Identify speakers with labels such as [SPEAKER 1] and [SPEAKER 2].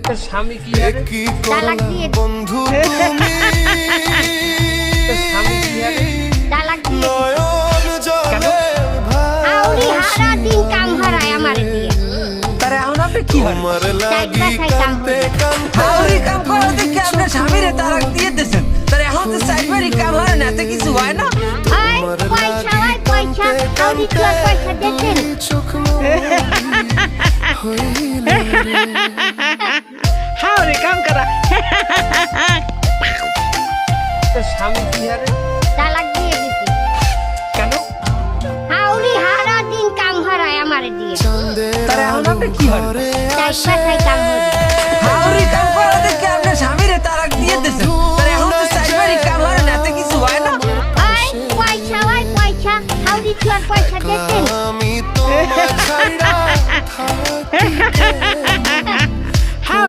[SPEAKER 1] তোর স্বামী কি হারে?
[SPEAKER 2] তালাক দিয়ে
[SPEAKER 3] বন্ধু তুমি
[SPEAKER 1] তোর স্বামী কি হারে?
[SPEAKER 2] তালাক দিয়ে
[SPEAKER 3] নয়ন জলে
[SPEAKER 2] আউরি হারা দিন কাম হারায় আমারে দিয়ে
[SPEAKER 1] তারে এখন আপনি কি হন?
[SPEAKER 3] আমার লাগি
[SPEAKER 2] চাই কাম
[SPEAKER 3] কাঁদতে কাঁদতে
[SPEAKER 4] হাউরি কাম করা দেখে আপনার স্বামীরে তালাক দিয়ে দিয়েছেন। তার এখন তো সাইবারি কাম হয় না, এতে কিছু হয় না।
[SPEAKER 2] আয় পয়সা হয় পয়সা আউরি কি আর পয়সা দিতেন
[SPEAKER 3] চোখ হইল
[SPEAKER 4] হাউরি কাম করা
[SPEAKER 1] তোর স্বামী কি হারে?
[SPEAKER 2] তালাক দিয়ে দিছি
[SPEAKER 1] কেন?
[SPEAKER 2] আউরি হারা দিন কাম হারায় আমারে দিয়ে
[SPEAKER 4] তার এখন আপনি কি হন?
[SPEAKER 2] চাই কাম হরি
[SPEAKER 4] হাউরি কাম করা দেখে আপনার স্বামীরে তালাক দিয়ে দিয়েছেন। তার এখন তো সাইবারি কাম হয় না, এতে কিছু হয় না।
[SPEAKER 2] আয় পয়সা হয় পয়সা আউরি কি আর পয়সা দিতেন